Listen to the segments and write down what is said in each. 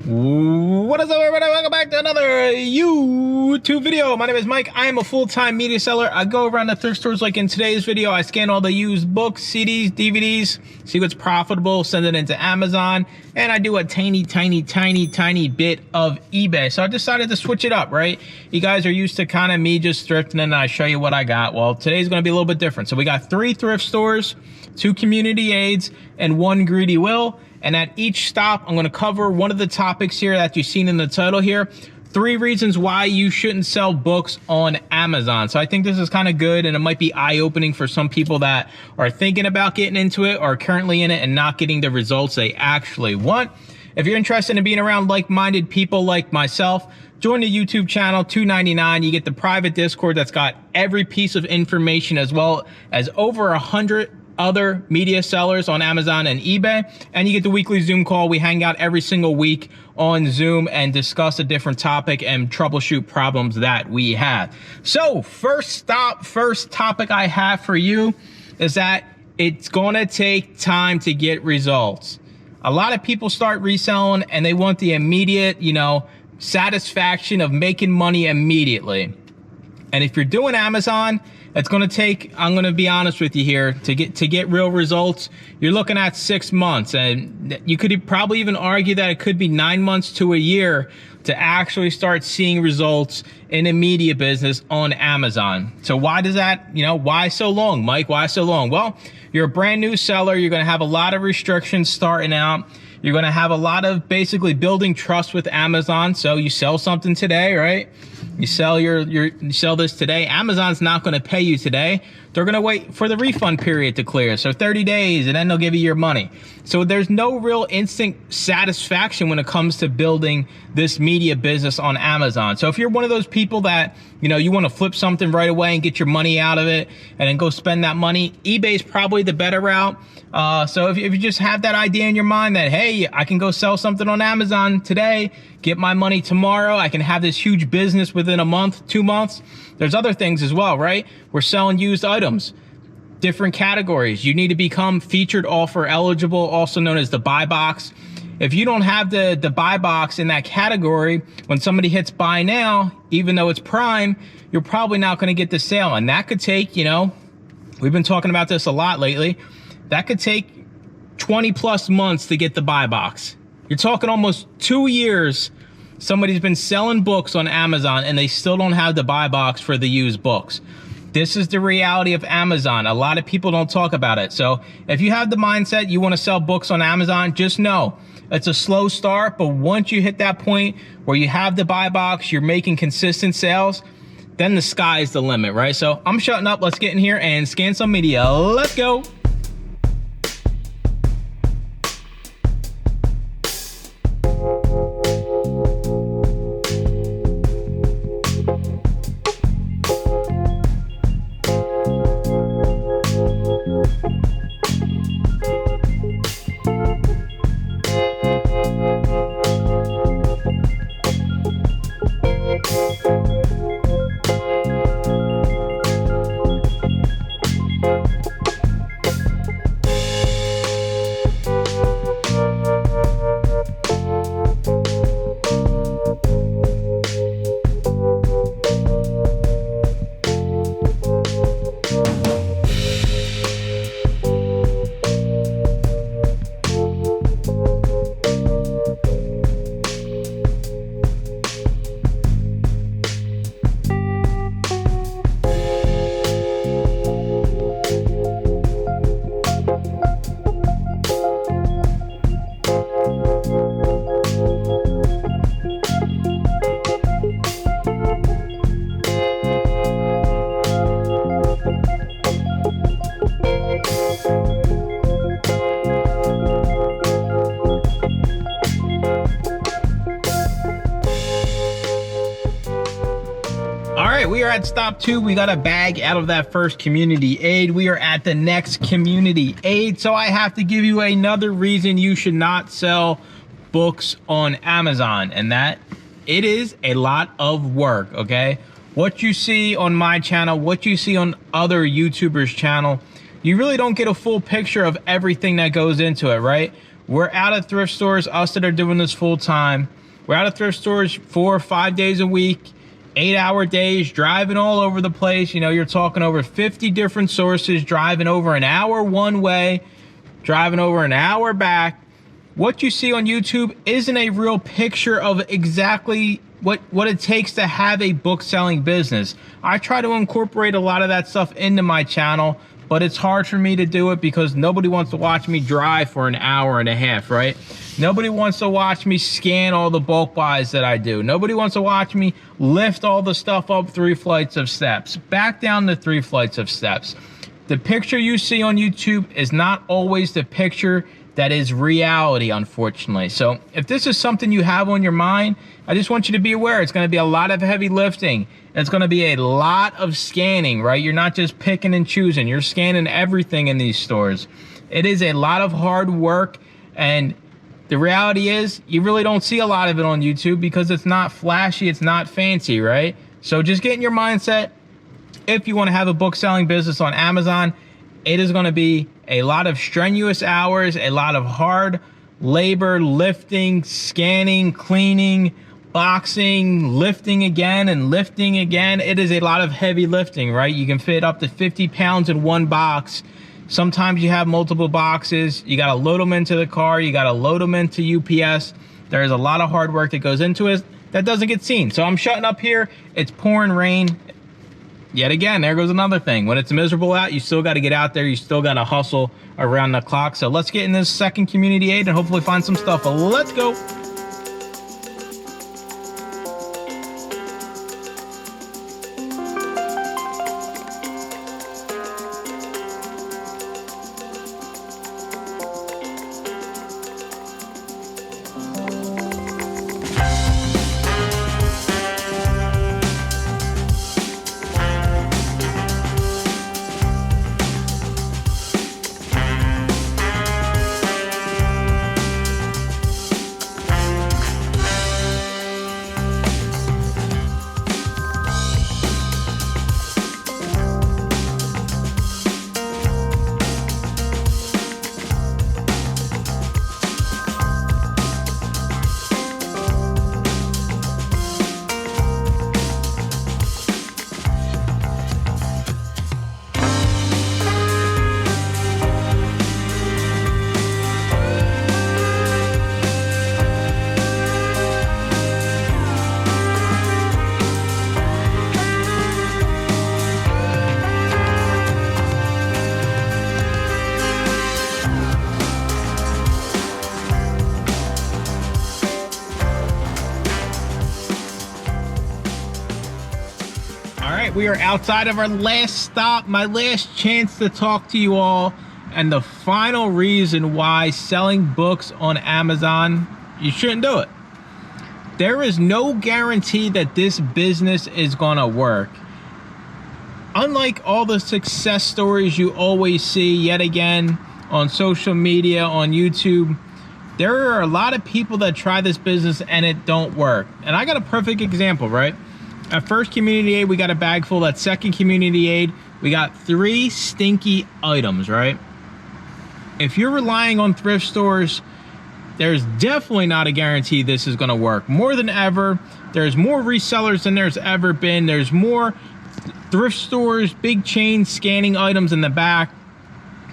What is up, everybody? Welcome back to another YouTube video. My name is Mike. I am a full-time media seller. I go around the thrift stores like in today's video. I scan all the used books, CDs, DVDs, see what's profitable, send it into Amazon, and I do a tiny bit of eBay. So I decided to switch it up, right? You guys are used to kind of me just thrifting and I show you what I got. Well, today's going to be a little bit different. So we got 3 thrift stores, 2 community aids, and 1 Greedy Will. And at each stop, I'm going to cover one of the topics here that you've seen in the title here. 3 reasons why you shouldn't sell books on Amazon. So I think this is kind of good, and it might be eye-opening for some people that are thinking about getting into it or currently in it and not getting the results they actually want. If you're interested in being around like-minded people like myself, join the YouTube channel, $2.99. You get the private Discord that's got every piece of information, as well as over 100 other media sellers on Amazon and eBay, and you get the weekly Zoom call. We hang out every single week on Zoom and discuss a different topic and troubleshoot problems that we have. So first topic I have for you is that it's gonna take time to get results. A lot of people start reselling and they want the immediate, satisfaction of making money immediately. And if you're doing Amazon, it's going to take, I'm going to be honest with you here, to get real results, you're looking at 6 months. And you could probably even argue that it could be 9 months to a year to actually start seeing results in the media business on Amazon. So why does that, why so long, Mike? Why so long? Well, you're a brand new seller. You're going to have a lot of restrictions starting out. You're going to have a lot of basically building trust with Amazon. So you sell something today, right? You sell you sell this today. Amazon's not going to pay you today. They're going to wait for the refund period to clear. So 30 days, and then they'll give you your money. So there's no real instant satisfaction when it comes to building this media business on Amazon. So if you're one of those people that, you want to flip something right away and get your money out of it and then go spend that money, eBay's probably the better route. So if you just have that idea in your mind that, hey, I can go sell something on Amazon today, get my money tomorrow, I can have this huge business within a month, 2 months. There's other things as well, right? We're selling used items, different categories. You need to become featured offer eligible, also known as the buy box. If you don't have the buy box in that category, when somebody hits buy now, even though it's Prime, you're probably not going to get the sale. And that could take, we've been talking about this a lot lately, that could take 20 plus months to get the buy box. You're talking almost 2 years. Somebody's been selling books on Amazon and they still don't have the buy box for the used books. This is the reality of Amazon. A lot of people don't talk about it. So if you have the mindset you want to sell books on Amazon, just know it's a slow start, but once you hit that point where you have the buy box, you're making consistent sales, then the sky's the limit, right? So I'm shutting up. Let's get in here and scan some media. Let's go. We are at stop 2. We got a bag out of that first community aid. We are at the next community aid. So I have to give you another reason you should not sell books on Amazon, and that it is a lot of work, okay? What you see on my channel, what you see on other YouTubers' channel, you really don't get a full picture of everything that goes into it, right? We're out of thrift stores, us that are doing this full time. We're out of thrift stores 4 or 5 days a week, 8-hour days, driving all over the place. You know, you're talking over 50 different sources, driving over an hour one way, driving over an hour back. What you see on YouTube isn't a real picture of exactly what it takes to have a book selling business. I try to incorporate a lot of that stuff into my channel, but it's hard for me to do it because nobody wants to watch me drive for an hour and a half, right? Nobody wants to watch me scan all the bulk buys that I do. Nobody wants to watch me lift all the stuff up 3 flights of steps, back down the 3 flights of steps. The picture you see on YouTube is not always the picture that is reality, unfortunately. So if this is something you have on your mind, I just want you to be aware it's gonna be a lot of heavy lifting. It's gonna be a lot of scanning, right? You're not just picking and choosing, you're scanning everything in these stores. It is a lot of hard work, and the reality is you really don't see a lot of it on YouTube because it's not flashy, it's not fancy, right? So just get in your mindset, if you wanna have a book selling business on Amazon, it is gonna be a lot of strenuous hours, a lot of hard labor, lifting, scanning, cleaning, boxing, lifting again and lifting again. It is a lot of heavy lifting, right? You can fit up to 50 pounds in one box. Sometimes you have multiple boxes. You gotta load them into the car. You gotta load them into UPS. There's a lot of hard work that goes into it that doesn't get seen. So I'm shutting up here. It's pouring rain. Yet again, there goes another thing. When it's miserable out, you still got to get out there. You still got to hustle around the clock. So let's get in this second community aid and hopefully find some stuff. Let's go. We are outside of our last stop, my last chance to talk to you all, and the final reason why selling books on Amazon, you shouldn't do it. There is no guarantee that this business is gonna work. Unlike all the success stories you always see yet again on social media, on YouTube, there are a lot of people that try this business and it don't work. And I got a perfect example, right? At first community aid, we got a bag full. At second community aid, we got 3 stinky items, right? If you're relying on thrift stores, there's definitely not a guarantee this is gonna work. More than ever, there's more resellers than there's ever been. There's more thrift stores, big chains scanning items in the back.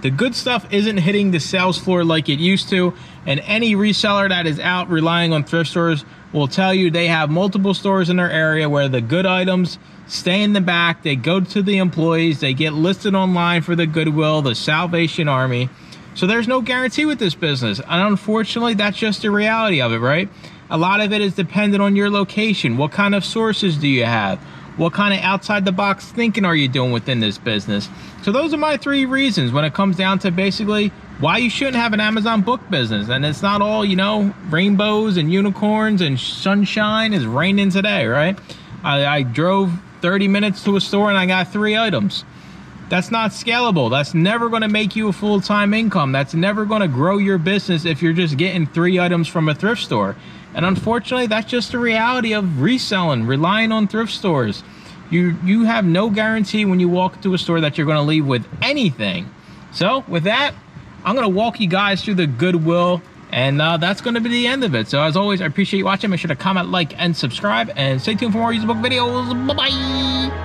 The good stuff isn't hitting the sales floor like it used to, and any reseller that is out relying on thrift stores will tell you they have multiple stores in their area where the good items stay in the back, they go to the employees, they get listed online for the Goodwill, the Salvation Army. So there's no guarantee with this business, and unfortunately that's just the reality of it, right? A lot of it is dependent on your location. What kind of sources do you have? What kind of outside the box thinking are you doing within this business? So those are my 3 reasons when it comes down to basically why you shouldn't have an Amazon book business. And it's not all, you know, rainbows and unicorns and sunshine. Is raining today, right? I drove 30 minutes to a store and I got 3 items. That's not scalable. That's never going to make you a full-time income. That's never going to grow your business if you're just getting 3 items from a thrift store. And unfortunately, that's just the reality of reselling, relying on thrift stores. You have no guarantee when you walk into a store that you're going to leave with anything. So with that, I'm going to walk you guys through the Goodwill And that's going to be the end of it. So as always, I appreciate you watching. Make sure to comment, like, and subscribe. And stay tuned for more used book videos. Bye-bye.